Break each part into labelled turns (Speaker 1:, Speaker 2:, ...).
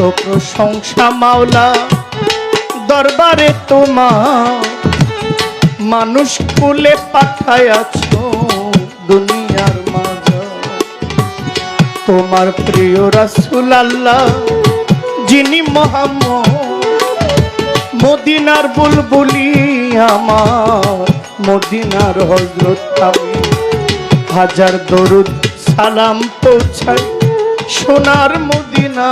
Speaker 1: প্রশংসা মাওলা দরবারে তোমার, মানুষ কুলে পাঠায়াছ দুনিয়ার মাঝে। তোমার প্রিয় রাসূল আল্লাহ যিনি মুহাম্মদ, মদিনার বুলবুলি আমার, মদিনার হযরত আমি হাজার দরুদ সালাম পৌঁছাই সোনার মদিনা।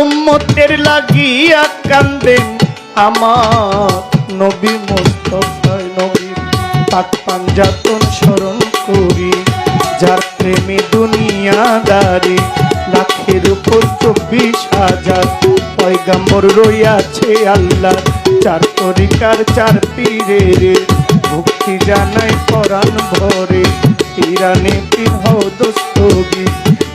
Speaker 1: উম্মতের লাগিয়া কান্দেন আমার নবী মুস্তাফা, নবীর পাক পাঞ্জাতন স্মরণ করি, যার প্রেমে দুনিয়াদারি লাখের উপর 24,000 পয়গম্বর রইয়াছে আল্লাহ। চার তরিকার চার পীরের ভক্তি জানাই পরাণ ভরে, ইরানে পীর হও দস্তগীর,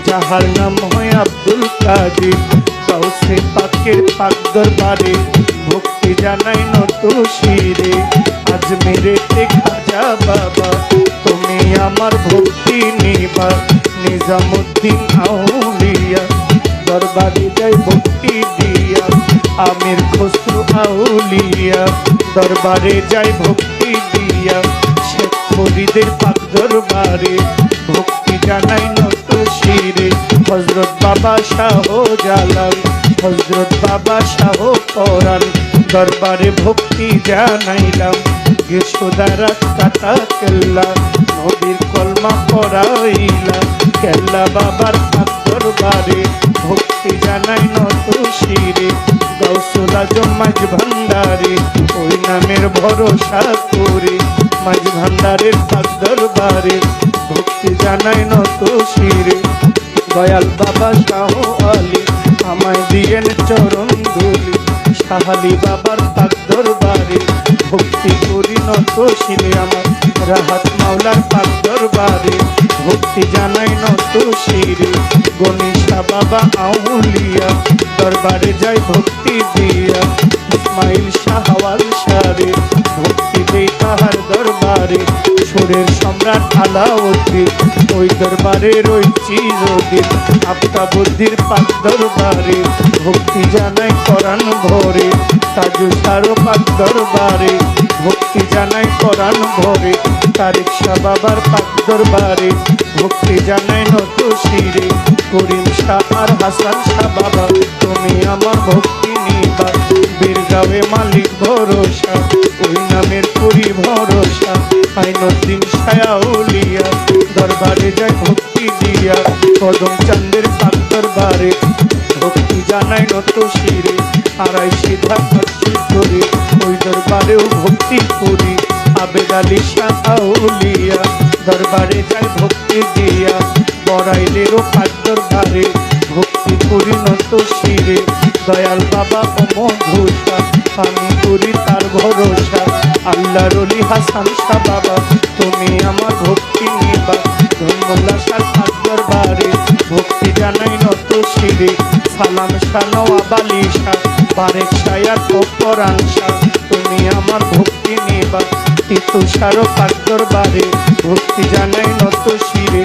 Speaker 1: যাহার নাম হয় আব্দুল কাদির। গাউসে পাকের পাক দরবারে ভক্তি জানাই নত শিরে, আজমেরেতে খাজা বাবা তুমি আমার ভক্তি নিবা। নিজামুদ্দিন আউলিয়া দরবারে যাই ভক্তি দিয়া, আমির খসরু আউলিয়া দরবারে যাই ভক্তি দিয়া। শেখ ফরিদের পাক দরবারে ভক্তি জানাই নত শিরে, হযরত বাবা শাহ জালাল, হযরত বাবা শাহ পরাণ দরবারে ভক্তি জানাইলাম। যশোদারা কাটা কেল্লা নবীর কলমা পড়াইলা, কেল্লা বাবার পাক দরবারে ভক্তি জানাই নত শিরে। গাউসুল আজম মাঝ ভান্ডারে ওই নামের ভরসা করে, মাঝ ভান্ডারের পাক দরবারে ভক্তি জানাই নত শিরে। দয়াল বাবা শাহ আলী আমায় দিয়েন চরণ ধুলি, শাহালি বাবার পাক দরবারে ভক্তি করি নত শিরে। আমার রাহাত মাওলার পাক দরবারে ভক্তি জানাই নত শিরে। গণেশা বাবা আউলিয়া দরবারে যাই ভক্তি দিয়া, ইসমাইল শাহওয়াল সারে ভক্তি দেই তাহার দরবারে। সুরের সম্রাট আলাউদ্দিন ওই দরবারে রয়েছি যদিন, আফতাবুদ্দির পাক দরবারে ভক্তি জানাই পরাণ ভরে। তাজু সারো পাক দরবারে ভক্তি জানাই পরাণ ভরে। তারিক শাহ বাবার পাক দরবারে ভক্তি জানাই নত শিরে। করিম শাহ আর হাসান শাহ বাবা তুমি আমার ভক্তি নিবা, বীরগাঁওয়ে মালিক ভরসা ওই নামের করি ভরসা। আইনুদ্দিন শাহ আউলিয়া দরবারে যাই ভক্তি দিয়া, কদম চাঁদের পাক দরবারে ভক্তি জানাই নত শিরে। আড়াই সিধা ভক্তি করি ওই দরবারেও ভক্তি করি। আবেদ আলী শাহ আউলিয়া দরবারে যাই ভক্তি দিয়া, বড়াইলেরও পাক দরবারে ভক্তি করি নত শিরে। দয়াল বাবা অমধুষা আমি করি তার ভরসা, আল্লাহর ওলি হাসান শাহ বাবা তুমি আমার ভক্তি নিবা। ধর্মুল্লাহ শাহ পাক দরবারে ভক্তি জানাই নত শিরে। সালাম শাহ নওয়াব আলী শাহ বারেক শাহ পরাণ শাহ তুমি আমার ভক্তি নিবা। তিতুষার পাক দরবারে ভক্তি জানাই নত শিরে।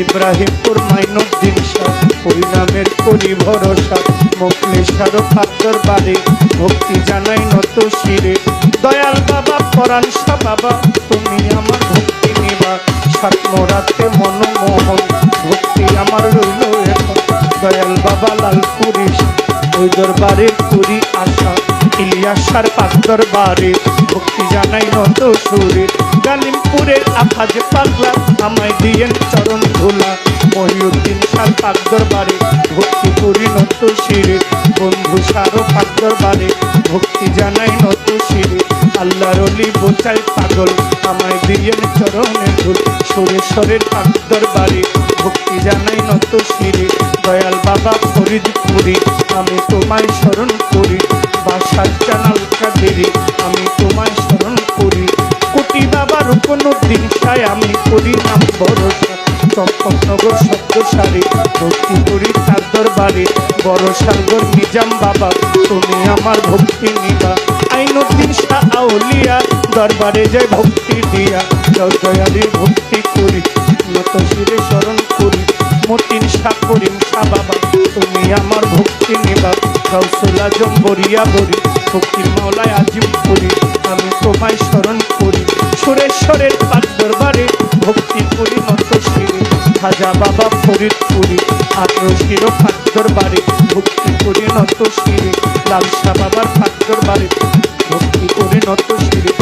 Speaker 1: ইব্রাহিমপুর মাইনুদ্দিন শাহ ওই নামের করি ভরসা, মোখলেশার পাক দরবারে ভক্তি জানাই নত শিরে। দয়াল বাবা পরাণ শাহ বাবা তুমি আমার ভক্তি নিবা। সাতমরাতে মনমোহন ভক্তি আমার রইল এখন। দয়াল বাবা লালপুরি ওই দরবারে করি আশা, ইলিয়াসার পাক দরবারে ভক্তি জানাই নত সুরে। গালিমপুরের আফাজ পাগলা আমায় দিয়েন চরণ ধুলা, মহিউদ্দিন শাহ পাক দরবারে ভক্তি করি নত শিরে। বন্ধু সারো পাক দরবারে ভক্তি জানাই নত শিরে। আল্লাহর ওলি বোচাই পাগল আমায় দিয়েন চরণে ধুল, সুরেশ্বরের পাক দরবারে ভক্তি জানাই নত শিরে। দয়াল বাবা ফরিদপুরি আমি তোমায় স্মরণ করি, বাসার জানাল কাদেরি আমি তোমায় স্মরণ করি। কোটি বাবা রুকনুদ্দিন শাহ আমি করি নাম ভরসা, চম্পকনগর শব্দসারে ভক্তি করি তার দরবারে। বড় সাগর নিজাম বাবা তুমি আমার ভক্তি নিবা। আইনুদ্দিন শাহ আউলিয়া দরবারে যাই ভক্তি দিয়া, দয়ালের ভক্তি করি নত শিরে স্মরণ করি। মতিন শাহ করিম শাহ বাবা তুমি আমার ভক্তি নিবা গাউসুল আজম বরিয়া বরি ফকির মাওলায় আজিম করি আমি তোমায় স্মরণ করি সুরেশ্বরের পাক দরবারে ভক্তি করি নত শিরে খাজা বাবা ফরিদপুরি আগ্রশির পাক দরবারে ভক্তি করি নত শিরে লাল শাহ বাবার পাক দরবারে ভক্তি করি নত শিরে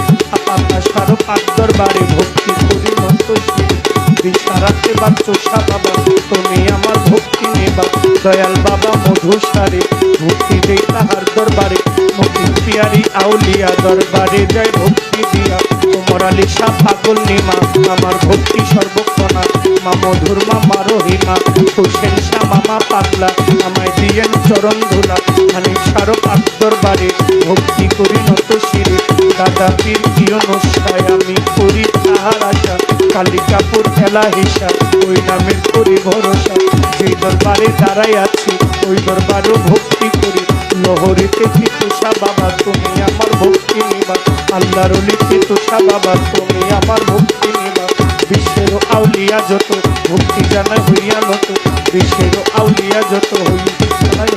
Speaker 1: আকাশার পাক দরবারে ভক্তি করি নত শিরে বিশারাতে বাচ্চা বাবা তুমি আমার ভক্তি নেবা দয়াল বাবা মধুসারে ভক্তি দেই তাহার দরবারে মতি পিয়ারি আউলিয়া দরবারে যায় ভক্তি দিয়া তোমার আলী শাহ পাগল নিমা আমার ভক্তি সর্বক্ষণা মা মধুর মা রহিমা হোসেন শাহ মামা পাগলা আমায় দিয়েন চরণ ধুলা হানিফ শাহ পাক দরবারে ভক্তি করি নত শিরে দাদা পীর ইউনুসায় আমি করি তাহার আশা কালিকাপুর এলা হিসাব ওই নামের করি ভরসা যে দরবারে দাঁড়াই আছি ওই দরবারও ভক্তি করি লহরিতে তুষা বাবা তুমি আমার ভক্তি নিবা আল্লাহর অলিতে তুষা বাবা তুমি আমার ভক্তি নিবা বিশ্বের আউলিয়া যত ভক্তি জানা হইয়া নত বিশ্বের আউলিয়া যত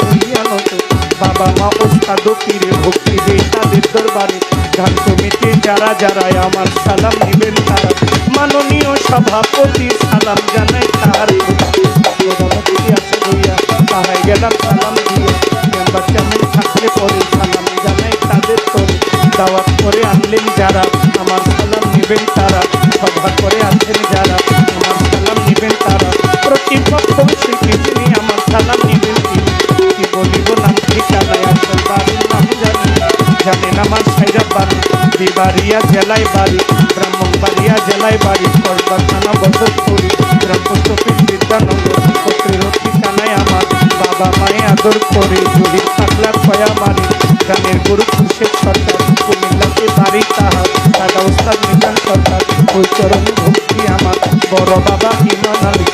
Speaker 1: হইয়া নত বাবা মা ওস্তাদ পীরে ভক্তি দেই তাদের দরবারে গান কমিটি যারা যারা আমার সালাম নিবেন তারা মাননীয় সভাপতি সালাম জানাই তার প্রধানমন্ত্রী আছে বইয়া তাহাই গেলাম সালাম দিয়ে মেম্বার কেমন থাকলে পরে সালাম জানাই তাদের তোরে দাওয়াত করে আনলেন যারা আমার সালাম নিবেন তারা সভা করে আছেন যারা আমার সালাম নিবেন তারা প্রতিপক্ষ স্বীকৃতি নিয়ে আমার সালাম নিবেন তিনি কি বলিব নাম ঠিকানায় আসল বাড়ির নাম জানেন আমার সাইরা বাড়ি বিবাড়িয়া জেলায় বাড়ি ব্রাহ্মণবাড়িয়া জেলায় বাড়ি করবা থানা বদরপুরি গ্রাম পোস্ট অফিস বিদ্যানগর পত্রের ঠিকানায় আমার বাবা মায়ে আদর করে জহির পাগলা কয়া মারি গানের গুরু খুশের সরকার কুমিল্লাতে বাড়ি তাহার দাদা ওস্তাদ নিজান সরকার ওই চরণ ভক্তি আমার বড় বাবা ইমান আলী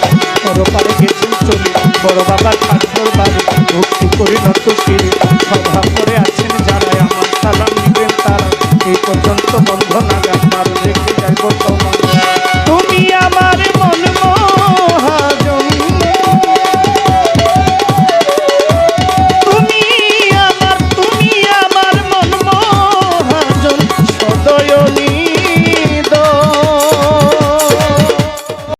Speaker 1: পরপারে গেছেন চলি বড় বাবা ঠাকুর বাড়ি ভক্তি করি নত শিরে সভা করে আছেন যারা আমার সালাম নিবেন তারা এই পর্যন্ত বন্ধনা